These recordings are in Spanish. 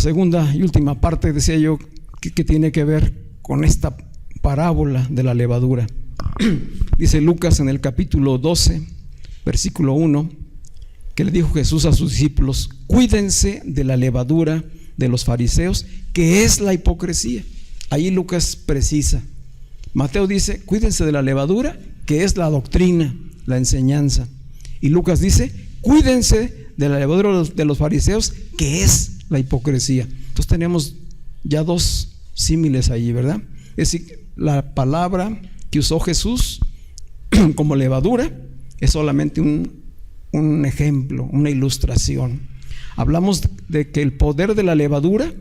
segunda y última parte, decía yo, que tiene que ver con esta parábola de la levadura. Dice Lucas en el capítulo 12, versículo 1, que le dijo Jesús a sus discípulos: cuídense de la levadura de los fariseos, que es la hipocresía. Ahí Lucas precisa. Mateo dice: cuídense de la levadura, que es la doctrina, la enseñanza. Y Lucas dice: cuídense de la levadura de los fariseos, que es la hipocresía. Entonces tenemos ya dos símiles ahí, ¿verdad? Es decir, la palabra que usó Jesús como levadura es solamente un ejemplo, una ilustración. Hablamos de que el poder de la levadura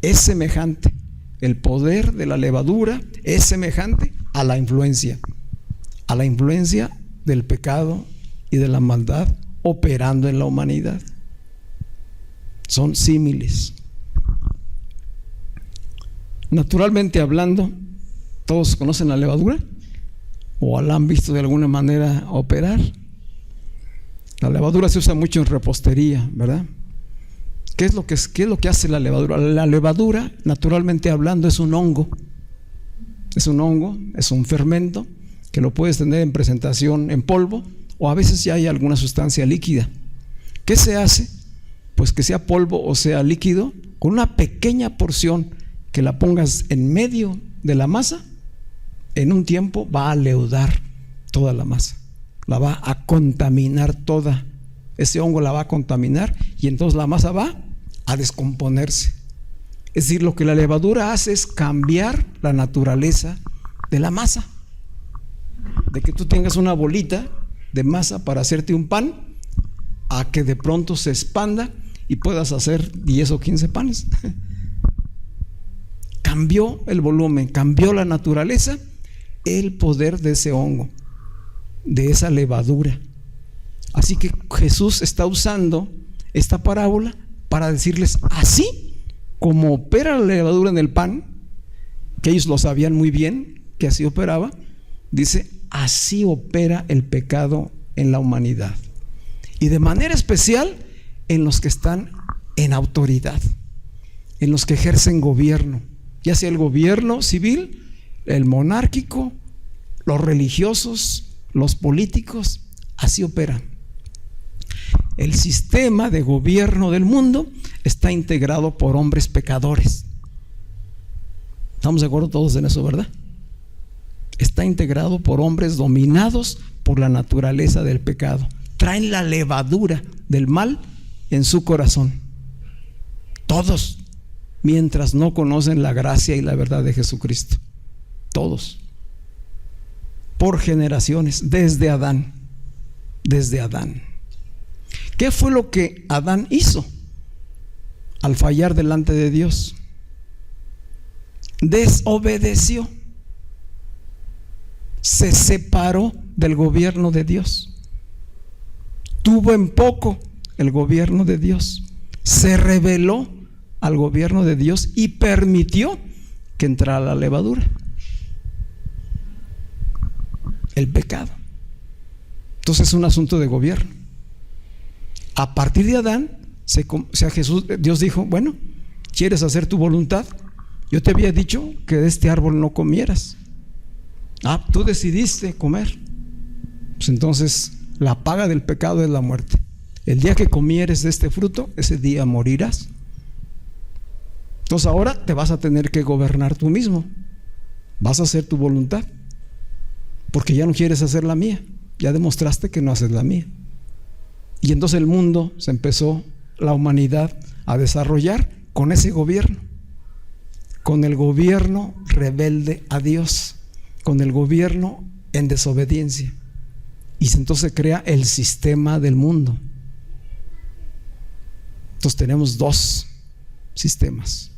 es semejante. El poder de la levadura es semejante a la influencia del pecado y de la maldad operando en la humanidad. Son símiles. Naturalmente hablando, ¿todos conocen la levadura? ¿O la han visto de alguna manera operar? La levadura se usa mucho en repostería, ¿verdad? ¿Qué es lo que hace la levadura? La levadura, naturalmente hablando, es un hongo. Es un hongo, es un fermento que lo puedes tener en presentación en polvo, o a veces ya hay alguna sustancia líquida. ¿Qué se hace? Pues que sea polvo o sea líquido, con una pequeña porción que la pongas en medio de la masa, en un tiempo va a leudar toda la masa, la va a contaminar toda. Ese hongo la va a contaminar y entonces la masa va a descomponerse. Es decir, lo que la levadura hace es cambiar la naturaleza de la masa. De que tú tengas una bolita de masa para hacerte un pan, a que de pronto se expanda y puedas hacer 10 o 15 panes. Cambió el volumen, cambió la naturaleza, el poder de ese hongo, de esa levadura. Así que Jesús está usando esta parábola para decirles: así como opera la levadura en el pan, que ellos lo sabían muy bien que así operaba, dice: así opera el pecado en la humanidad, y de manera especial en los que están en autoridad, en los que ejercen gobierno, ya sea el gobierno civil, el monárquico, los religiosos, los políticos. Así operan. El sistema de gobierno del mundo está integrado por hombres pecadores. ¿Estamos de acuerdo todos en eso, verdad? Está integrado por hombres dominados por la naturaleza del pecado. Traen la levadura del mal en su corazón. Todos, mientras no conocen la gracia y la verdad de Jesucristo. Todos. Por generaciones, desde Adán. Desde Adán. ¿Qué fue lo que Adán hizo al fallar delante de Dios? Desobedeció. Se separó del gobierno de Dios. Tuvo en poco el gobierno de Dios. Se rebeló al gobierno de Dios y permitió que entrara la levadura, el pecado. Entonces es un asunto de gobierno. A partir de Adán, Dios dijo: bueno, ¿quieres hacer tu voluntad? Yo te había dicho que de este árbol no comieras. Tú decidiste comer. Pues entonces la paga del pecado es la muerte. El día que comieres de este fruto, ese día morirás. Entonces ahora te vas a tener que gobernar tú mismo. Vas a hacer tu voluntad, porque ya no quieres hacer la mía. Ya demostraste que no haces la mía. Y entonces el mundo se empezó, la humanidad, a desarrollar con ese gobierno, con el gobierno rebelde a Dios, con el gobierno en desobediencia. Y entonces se crea el sistema del mundo. Entonces tenemos dos sistemas.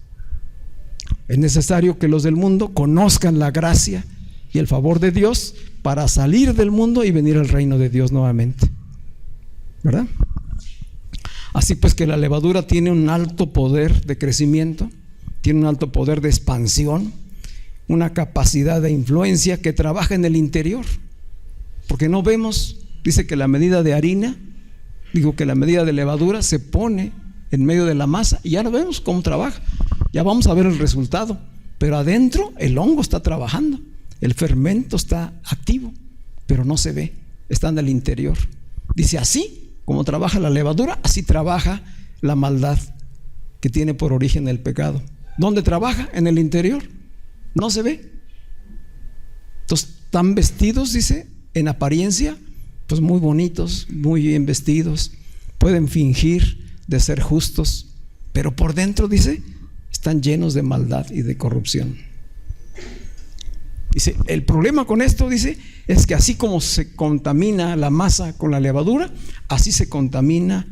Es necesario que los del mundo conozcan la gracia y el favor de Dios para salir del mundo y venir al reino de Dios nuevamente, ¿verdad? Así pues que la levadura tiene un alto poder de crecimiento, tiene un alto poder de expansión, una capacidad de influencia que trabaja en el interior, porque no vemos, dice que la medida de harina, que la medida de levadura se pone en medio de la masa y ya lo vemos cómo trabaja. Ya vamos a ver el resultado. Pero adentro el hongo está trabajando, el fermento está activo, pero no se ve, está en el interior. Dice, así como trabaja la levadura, así trabaja la maldad que tiene por origen el pecado. ¿Dónde trabaja? En el interior. No se ve. Entonces, están vestidos, dice, en apariencia, pues muy bonitos, muy bien vestidos. Pueden fingir de ser justos, pero por dentro, dice, están llenos de maldad y de corrupción. Dice, el problema con esto, dice, es que así como se contamina la masa con la levadura, así se contamina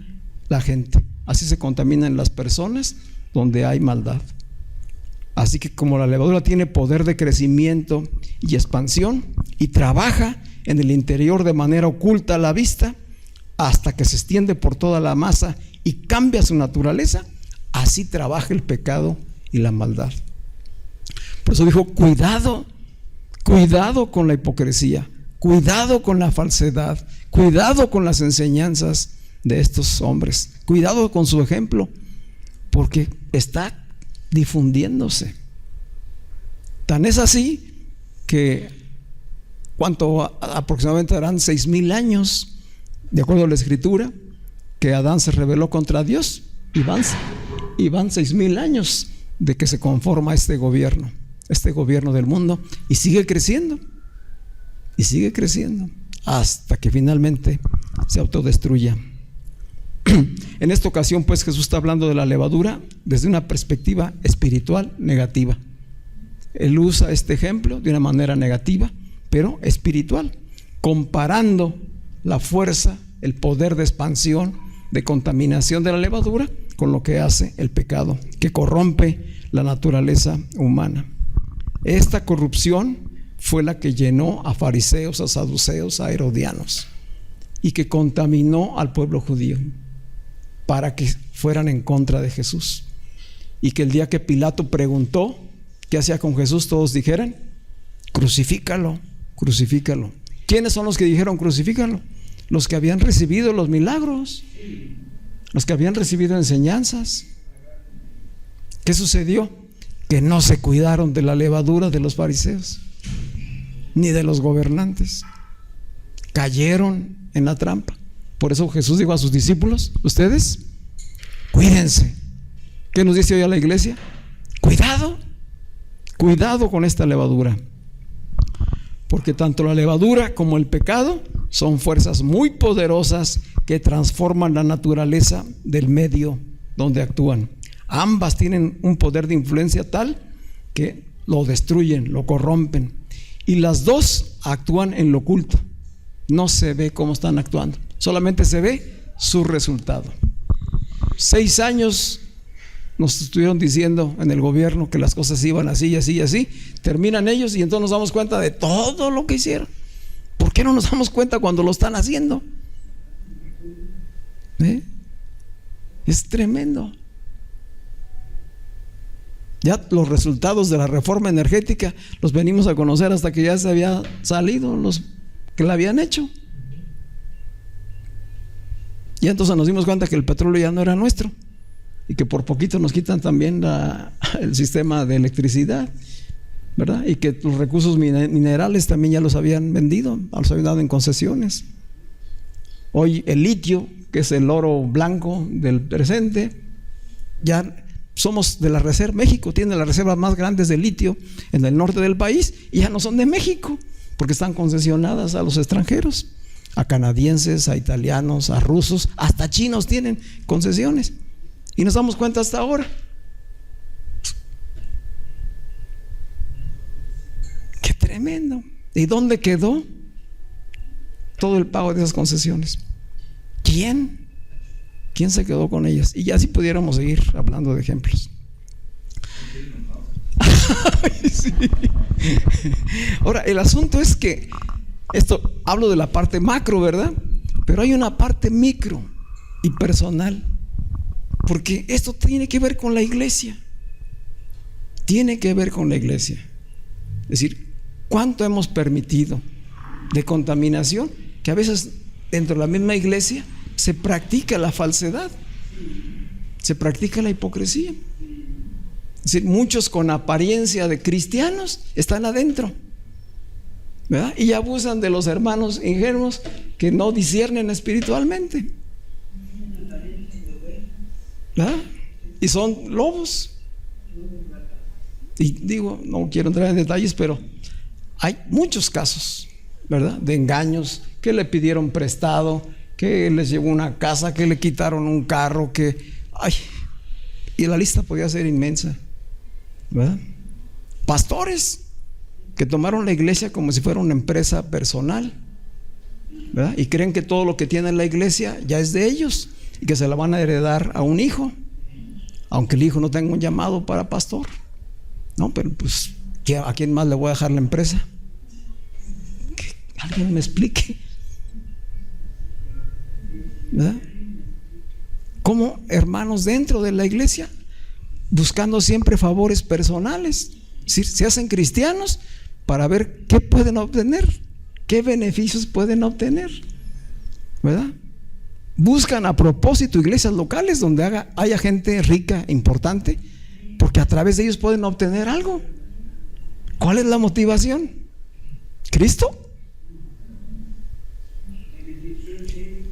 la gente, así se contaminan las personas donde hay maldad. Así que como la levadura tiene poder de crecimiento y expansión y trabaja en el interior de manera oculta a la vista hasta que se extiende por toda la masa y cambia su naturaleza, así trabaja el pecado y la maldad. Por eso dijo, cuidado con la hipocresía, cuidado con la falsedad, cuidado con las enseñanzas de estos hombres, cuidado con su ejemplo, porque está difundiéndose. Tan es así que aproximadamente harán 6,000 años, de acuerdo a la escritura, que Adán se rebeló contra Dios, y van 6,000 años de que se conforma este gobierno del mundo, y sigue creciendo hasta que finalmente se autodestruya. En esta ocasión, pues, Jesús está hablando de la levadura desde una perspectiva espiritual negativa. Él usa este ejemplo de una manera negativa, pero espiritual, comparando la fuerza, el poder de expansión, de contaminación de la levadura con lo que hace el pecado, que corrompe la naturaleza humana. Esta corrupción fue la que llenó a fariseos, a saduceos, a herodianos, y que contaminó al pueblo judío para que fueran en contra de Jesús. Y que el día que Pilato preguntó qué hacía con Jesús, todos dijeran, crucifícalo, crucifícalo. ¿Quiénes son los que dijeron crucifícalo? Los que habían recibido los milagros, los que habían recibido enseñanzas. ¿Qué sucedió? Que no se cuidaron de la levadura de los fariseos ni de los gobernantes. Cayeron en la trampa. Por eso Jesús dijo a sus discípulos, ustedes cuídense. ¿Qué nos dice hoy a la iglesia? Cuidado con esta levadura, porque tanto la levadura como el pecado son fuerzas muy poderosas que transforman la naturaleza del medio donde actúan. Ambas tienen un poder de influencia tal que lo destruyen, lo corrompen, y las dos actúan en lo oculto. No se ve cómo están actuando, solamente se ve su resultado. 6 años nos estuvieron diciendo en el gobierno que las cosas iban así y así y así. Terminan ellos y entonces nos damos cuenta de todo lo que hicieron. ¿Por qué no nos damos cuenta cuando lo están haciendo? Es tremendo. Ya los resultados de la reforma energética los venimos a conocer hasta que ya se había salido los que la habían hecho. Y entonces nos dimos cuenta que el petróleo ya no era nuestro y que por poquito nos quitan también el sistema de electricidad, ¿verdad? Y que los recursos minerales también ya los habían vendido, los habían dado en concesiones. Hoy el litio, que es el oro blanco del presente, ya somos de la reserva. México tiene las reservas más grandes de litio en el norte del país y ya no son de México, porque están concesionadas a los extranjeros, a canadienses, a italianos, a rusos, hasta chinos tienen concesiones. Y nos damos cuenta hasta ahora. ¡Qué tremendo! ¿Y dónde quedó todo el pago de esas concesiones? ¿Quién se quedó con ellas? Y ya si pudiéramos seguir hablando de ejemplos. Sí. Ahora, el asunto es que esto, hablo de la parte macro, ¿verdad? Pero hay una parte micro y personal, porque esto tiene que ver con la iglesia. Tiene que ver con la iglesia. Es decir, ¿cuánto hemos permitido de contaminación? Que a veces dentro de la misma iglesia se practica la falsedad. se practica la hipocresía. Es decir, muchos con apariencia de cristianos están adentro, ¿verdad? Y abusan de los hermanos ingenuos que no disciernen espiritualmente, ¿verdad? Y son lobos. Y digo, no quiero entrar en detalles, pero hay muchos casos, ¿verdad?, de engaños, que le pidieron prestado, que les llevó una casa, que le quitaron un carro, y la lista podía ser inmensa, ¿verdad? Pastores que tomaron la iglesia como si fuera una empresa personal, ¿verdad? Y creen que todo lo que tiene la iglesia ya es de ellos y que se la van a heredar a un hijo, aunque el hijo no tenga un llamado para pastor. No, pero pues, ¿a quién más le voy a dejar la empresa? Que alguien me explique, ¿verdad? Como hermanos dentro de la iglesia, buscando siempre favores personales, se hacen cristianos para ver qué pueden obtener, qué beneficios pueden obtener, ¿verdad? Buscan a propósito iglesias locales donde haya gente rica, importante, porque a través de ellos pueden obtener algo. ¿Cuál es la motivación? ¿Cristo?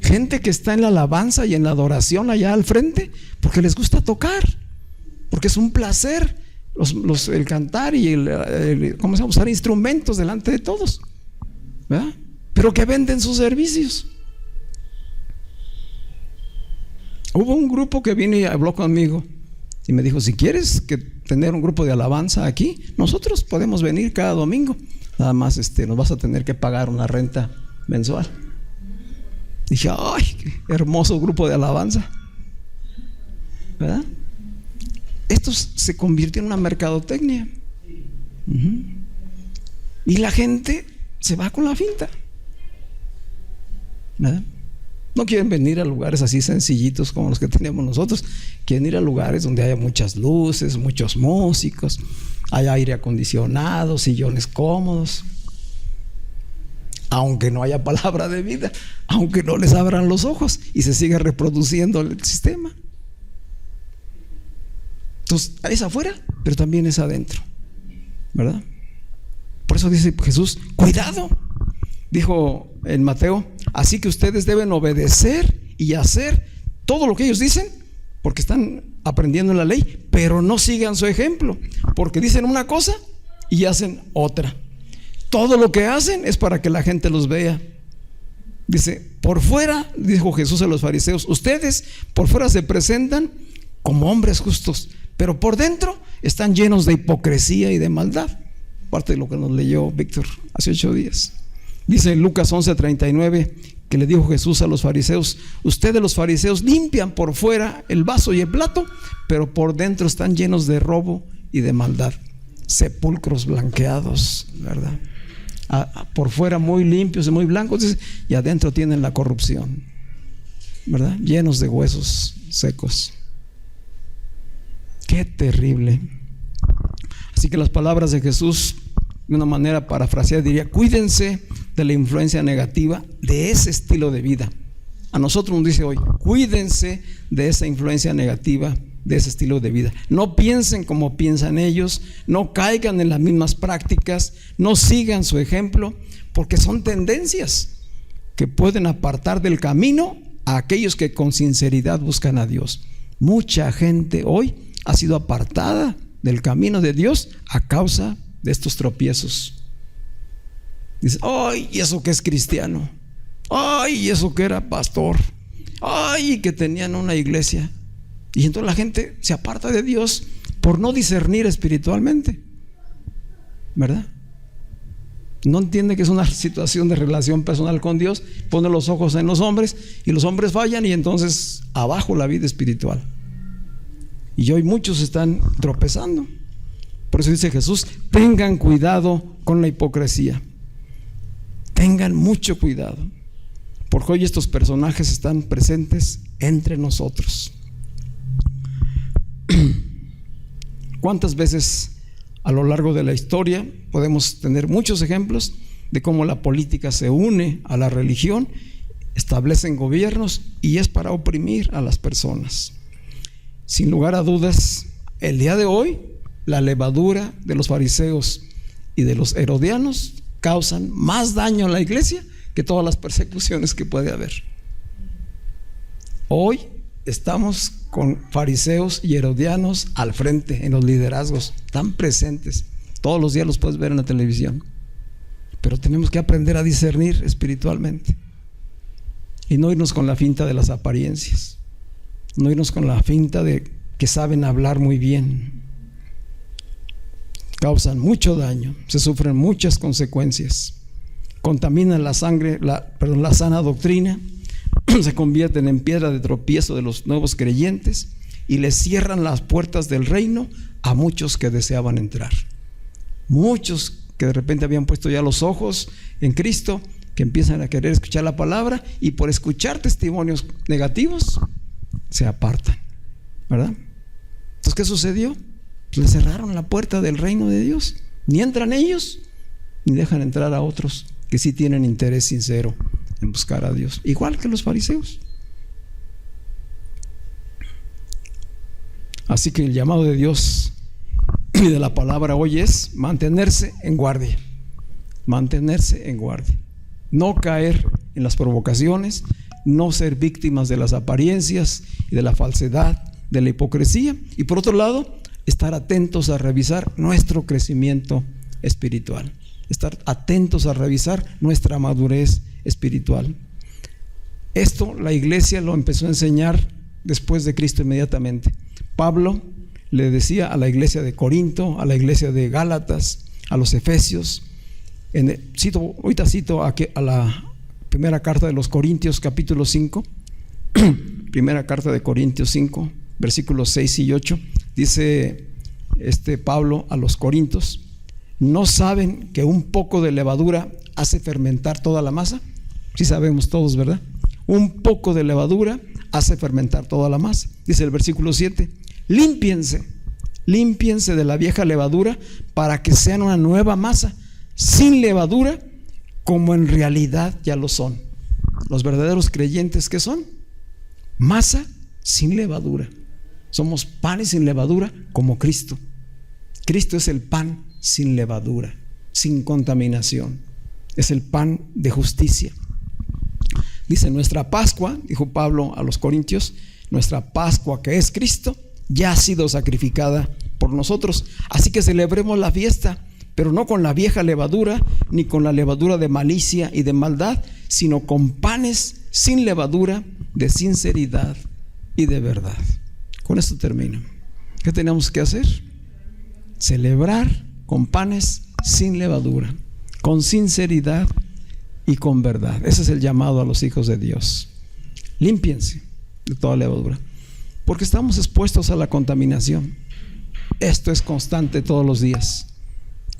Gente que está en la alabanza y en la adoración allá al frente porque les gusta tocar, porque es un placer el cantar y ¿cómo se llama? Usar instrumentos delante de todos, ¿verdad? Pero que venden sus servicios. Hubo un grupo que vino y habló conmigo y me dijo: si quieres tener un grupo de alabanza aquí, nosotros podemos venir cada domingo, nada más nos vas a tener que pagar una renta mensual. Dije: ay, qué hermoso grupo de alabanza, ¿verdad? Esto se convirtió en una mercadotecnia. Y la gente se va con la finta, ¿verdad? No quieren venir a lugares así sencillitos como los que tenemos nosotros. Quieren ir a lugares donde haya muchas luces, muchos músicos, haya aire acondicionado, sillones cómodos, aunque no haya palabra de vida, aunque no les abran los ojos y se siga reproduciendo el sistema. Entonces es afuera, pero también es adentro, ¿verdad? Por eso dice Jesús: cuidado. Dijo en Mateo: así que ustedes deben obedecer y hacer todo lo que ellos dicen, porque están aprendiendo la ley, pero no sigan su ejemplo, porque dicen una cosa y hacen otra. Todo lo que hacen es para que la gente los vea. Dice: por fuera, dijo Jesús a los fariseos, ustedes por fuera se presentan como hombres justos, pero por dentro están llenos de hipocresía y de maldad. Parte de lo que nos leyó Víctor hace 8 días. Dice en Lucas 11:39 que le dijo Jesús a los fariseos: ustedes los fariseos limpian por fuera el vaso y el plato, pero por dentro están llenos de robo y de maldad. Sepulcros blanqueados, ¿verdad? Por fuera muy limpios y muy blancos, y adentro tienen la corrupción, ¿verdad? Llenos de huesos secos. Qué terrible. Así que las palabras de Jesús, de una manera parafraseada, diría: cuídense de la influencia negativa de ese estilo de vida. A nosotros nos dice hoy: cuídense de esa influencia negativa de ese estilo de vida. No piensen como piensan ellos, no caigan en las mismas prácticas, no sigan su ejemplo, porque son tendencias que pueden apartar del camino a aquellos que con sinceridad buscan a Dios. Mucha gente hoy ha sido apartada del camino de Dios a causa de estos tropiezos. Dice: ay, ¿y eso que es cristiano? Ay, ¿y eso que era pastor? Ay, que tenían una iglesia. Y entonces la gente se aparta de Dios por no discernir espiritualmente, ¿verdad? No entiende que es una situación de relación personal con Dios, pone los ojos en los hombres y los hombres fallan, y entonces abajo la vida espiritual. Y hoy muchos están tropezando. Por eso dice Jesús: tengan cuidado con la hipocresía. Tengan mucho cuidado, porque hoy estos personajes están presentes entre nosotros. ¿Cuántas veces a lo largo de la historia podemos tener muchos ejemplos de cómo la política se une a la religión, establecen gobiernos y es para oprimir a las personas? sin lugar a dudas, el día de hoy, la levadura de los fariseos y de los herodianos causan más daño a la iglesia que todas las persecuciones que puede haber. Hoy estamos con fariseos y herodianos al frente en los liderazgos, están presentes. Todos los días los puedes ver en la televisión. Pero tenemos que aprender a discernir espiritualmente y no irnos con la finta de las apariencias, no irnos con la finta de que saben hablar muy bien. Causan mucho daño, se sufren muchas consecuencias, contaminan la sana doctrina, se convierten en piedra de tropiezo de los nuevos creyentes y les cierran las puertas del reino a muchos que deseaban entrar. Muchos que de repente habían puesto ya los ojos en Cristo, que empiezan a querer escuchar la palabra y por escuchar testimonios negativos se apartan, ¿verdad? Entonces, ¿qué sucedió? Le cerraron la puerta del reino de Dios. Ni entran ellos, ni dejan entrar a otros que sí tienen interés sincero en buscar a Dios, igual que los fariseos. Así que el llamado de Dios y de la palabra hoy es mantenerse en guardia, mantenerse en guardia, no caer en las provocaciones, no ser víctimas de las apariencias y de la falsedad, de la hipocresía, y por otro lado, estar atentos a revisar nuestro crecimiento espiritual, estar atentos a revisar nuestra madurez espiritual. Esto la iglesia lo empezó a enseñar después de Cristo inmediatamente. Pablo le decía a la iglesia de Corinto, a la iglesia de Gálatas, a los Efesios, ahorita cito a la primera carta de los Corintios, capítulo 5, primera carta de Corintios 5, versículos 6 y 8, dice Pablo a los Corintios: ¿no saben que un poco de levadura hace fermentar toda la masa? Sí sabemos todos, ¿verdad? Un poco de levadura hace fermentar toda la masa. Dice el versículo 7: límpiense de la vieja levadura para que sean una nueva masa, sin levadura, como en realidad ya lo son. Los verdaderos creyentes, ¿qué son? Masa sin levadura. Somos panes sin levadura como Cristo. Cristo es el pan sin levadura, sin contaminación. Es el pan de justicia. Dice: nuestra Pascua, dijo Pablo a los Corintios, nuestra Pascua, que es Cristo, ya ha sido sacrificada por nosotros. Así que celebremos la fiesta, pero no con la vieja levadura, ni con la levadura de malicia y de maldad, sino con panes sin levadura, de sinceridad y de verdad. Con esto termino. ¿Qué tenemos que hacer? Celebrar con panes sin levadura, con sinceridad y con verdad. Ese es el llamado a los hijos de Dios. Límpiense de toda levadura, porque estamos expuestos a la contaminación. Esto es constante todos los días,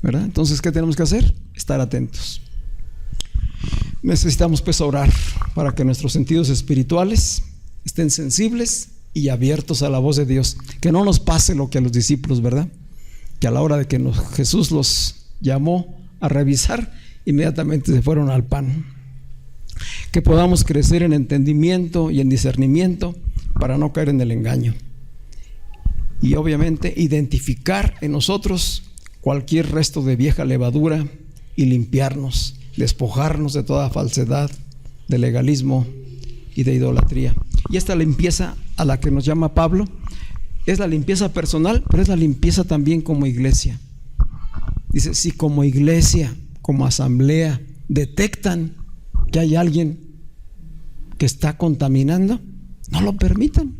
¿verdad? Entonces, ¿qué tenemos que hacer? Estar atentos. Necesitamos pues orar para que nuestros sentidos espirituales estén sensibles y abiertos a la voz de Dios. Que no nos pase lo que a los discípulos, ¿verdad? Que a la hora de que Jesús los llamó a revisar, inmediatamente se fueron al pan. Que podamos crecer en entendimiento y en discernimiento para no caer en el engaño. Y obviamente identificar en nosotros cualquier resto de vieja levadura y limpiarnos, despojarnos de toda falsedad, de legalismo y de idolatría. Y esta limpieza a la que nos llama Pablo es la limpieza personal, pero es la limpieza también como iglesia. Dice: si como iglesia, como asamblea, detectan que hay alguien que está contaminando, no lo permitan.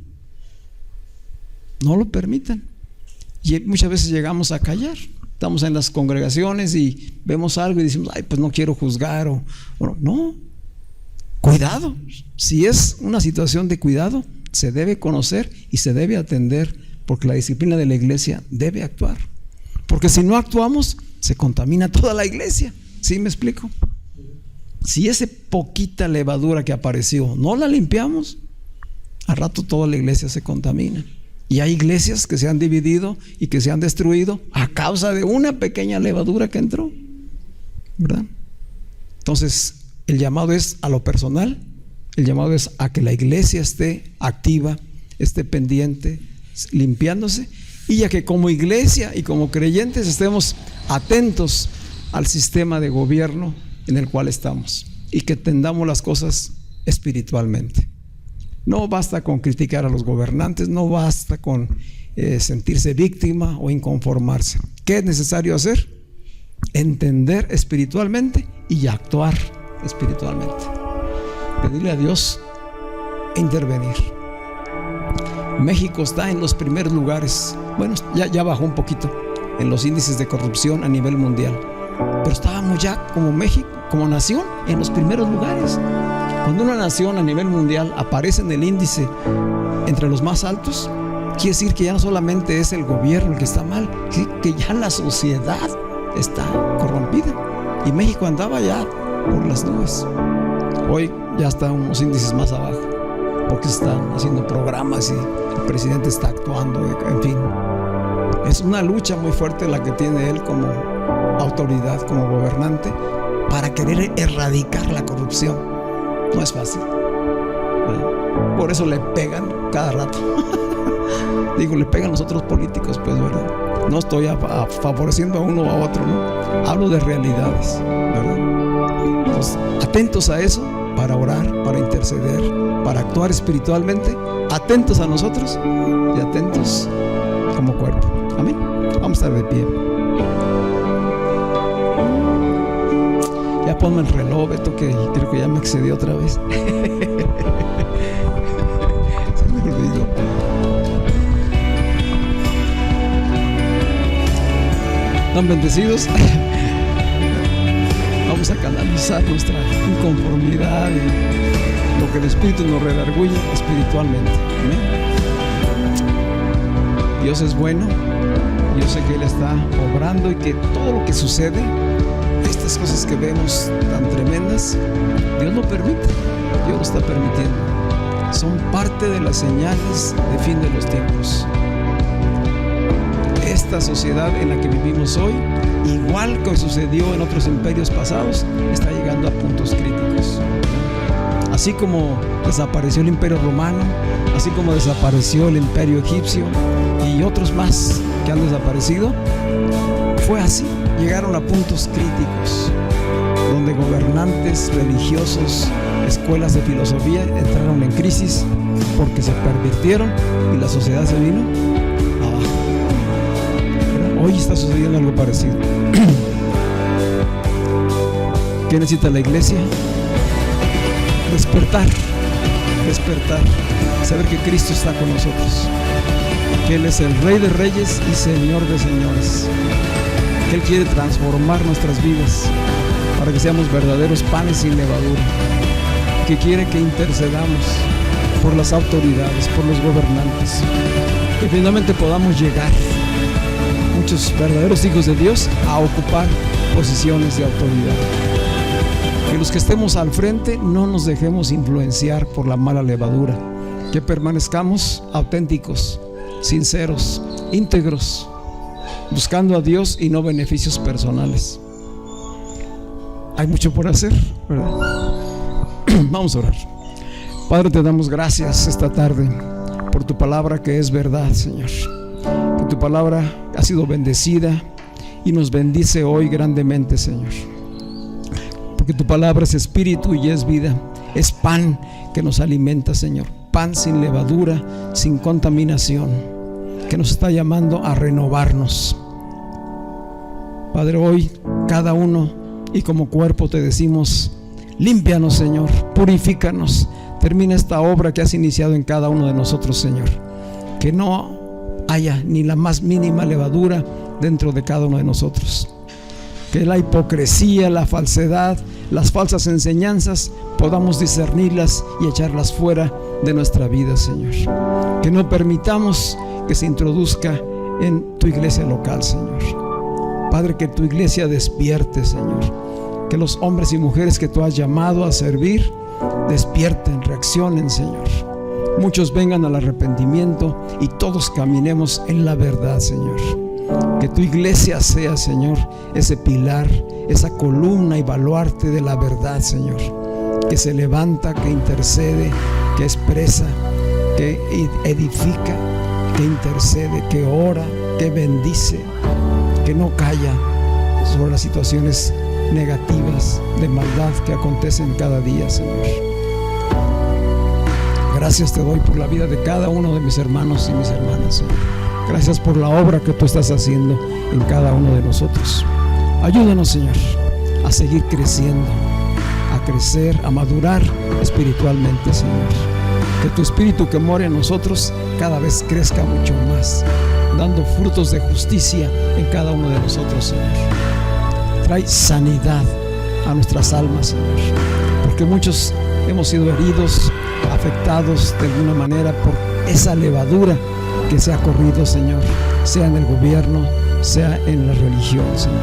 No lo permitan. Y muchas veces llegamos a callar. Estamos en las congregaciones y vemos algo y decimos: ay, pues no quiero juzgar. No, cuidado. Si es una situación de cuidado, se debe conocer y se debe atender, porque la disciplina de la iglesia debe actuar. Porque si no actuamos, se contamina toda la iglesia. ¿Sí me explico? Si esa poquita levadura que apareció no la limpiamos, al rato toda la iglesia se contamina. Y hay iglesias que se han dividido y que se han destruido a causa de una pequeña levadura que entró, ¿verdad? Entonces, el llamado es a lo personal. El llamado es a que la iglesia esté activa, esté pendiente, limpiándose, y ya que como iglesia y como creyentes estemos atentos al sistema de gobierno en el cual estamos y que entendamos las cosas espiritualmente. No basta con criticar a los gobernantes, no basta con sentirse víctima o inconformarse. ¿Qué es necesario hacer? Entender espiritualmente y actuar espiritualmente. Pedirle a Dios intervenir. México está en los primeros lugares. Bueno, ya bajó un poquito en los índices de corrupción a nivel mundial, pero estábamos ya como México, como nación, en los primeros lugares. Cuando una nación a nivel mundial aparece en el índice entre los más altos, quiere decir que ya no solamente es el gobierno el que está mal, que ya la sociedad está corrompida. Y México andaba ya por las nubes. Hoy ya está unos índices más abajo, porque están haciendo programas y el presidente está actuando, en fin. Es una lucha muy fuerte la que tiene él como autoridad, como gobernante, para querer erradicar la corrupción. No es fácil. Por eso le pegan cada rato. Digo, le pegan los otros políticos, pues, ¿verdad? No estoy favoreciendo a uno o a otro, ¿no? Hablo de realidades, ¿verdad? Entonces, atentos a eso, para orar, para interceder, para actuar espiritualmente, atentos a nosotros y atentos como cuerpo. Amén. Vamos a estar de pie. Ya ponme el reloj, Beto, que creo que ya me excedí otra vez. Se me olvidó. ¿Están bendecidos? Vamos a canalizar nuestra inconformidad y lo que el Espíritu nos redarguye espiritualmente. Amén. Dios es bueno. Yo sé que Él está obrando y que todo lo que sucede, estas cosas que vemos tan tremendas, Dios lo permite, Dios lo está permitiendo. Son parte de las señales de fin de los tiempos. Esta sociedad en la que vivimos hoy, igual que sucedió en otros imperios pasados, está llegando a puntos críticos. Así como desapareció el imperio romano, así como desapareció el imperio egipcio y otros más que han desaparecido, fue así. Llegaron a puntos críticos donde gobernantes religiosos, escuelas de filosofía entraron en crisis porque se pervirtieron y la sociedad se vino abajo. Hoy está sucediendo algo parecido. ¿Qué necesita la iglesia? Despertar, saber que Cristo está con nosotros, que Él es el Rey de Reyes y Señor de Señores, que Él quiere transformar nuestras vidas para que seamos verdaderos panes sin levadura, que quiere que intercedamos por las autoridades, por los gobernantes, que finalmente podamos llegar, muchos verdaderos hijos de Dios, a ocupar posiciones de autoridad. Que los que estemos al frente no nos dejemos influenciar por la mala levadura, que permanezcamos auténticos, sinceros, íntegros, buscando a Dios y no beneficios personales. Hay mucho por hacer, ¿verdad? Vamos a orar. Padre, te damos gracias esta tarde por tu palabra que es verdad, Señor. Que tu palabra ha sido bendecida y nos bendice hoy grandemente, Señor. Porque tu palabra es espíritu y es vida, es pan que nos alimenta, Señor. Pan sin levadura, sin contaminación, que nos está llamando a renovarnos. Padre, hoy cada uno y como cuerpo te decimos: límpianos, Señor, purifícanos, termina esta obra que has iniciado en cada uno de nosotros, Señor. Que no haya ni la más mínima levadura dentro de cada uno de nosotros. Que la hipocresía, la falsedad, las falsas enseñanzas podamos discernirlas y echarlas fuera de nuestra vida, Señor. Que no permitamos que se introduzca en tu iglesia local, Señor. Padre, que tu iglesia despierte, Señor. Que los hombres y mujeres que tú has llamado a servir despierten, reaccionen, Señor. Muchos vengan al arrepentimiento y todos caminemos en la verdad, Señor. Que tu iglesia sea, Señor, ese pilar, esa columna y baluarte de la verdad, Señor. Que se levanta, que intercede, que expresa, que edifica, que intercede, que ora, que bendice, que no calla sobre las situaciones negativas de maldad que acontecen cada día, Señor. Gracias te doy por la vida de cada uno de mis hermanos y mis hermanas, Señor. Gracias por la obra que tú estás haciendo en cada uno de nosotros. Ayúdanos, Señor, a seguir creciendo, a crecer, a madurar espiritualmente, Señor. Que tu espíritu que mora en nosotros cada vez crezca mucho más, dando frutos de justicia en cada uno de nosotros, Señor. Trae sanidad a nuestras almas, Señor, porque muchos hemos sido heridos, afectados de alguna manera por esa levadura que se ha corrido, Señor, sea en el gobierno, sea en la religión, Señor.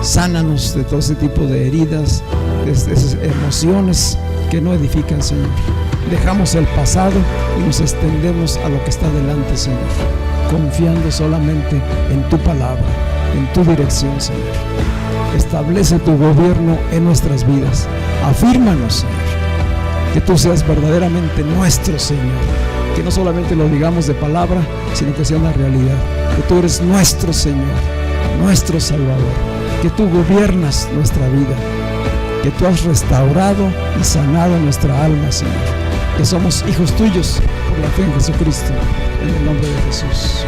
Sánanos de todo ese tipo de heridas, de esas emociones que no edifican, Señor. Dejamos el pasado y nos extendemos a lo que está delante, Señor, confiando solamente en tu palabra, en tu dirección, Señor. Establece tu gobierno en nuestras vidas. Afírmanos, Señor, que tú seas verdaderamente nuestro Señor, que no solamente lo digamos de palabra, sino que sea una realidad, que tú eres nuestro Señor, nuestro Salvador, que tú gobiernas nuestra vida, que tú has restaurado y sanado nuestra alma, Señor, que somos hijos tuyos por la fe en Jesucristo, en el nombre de Jesús.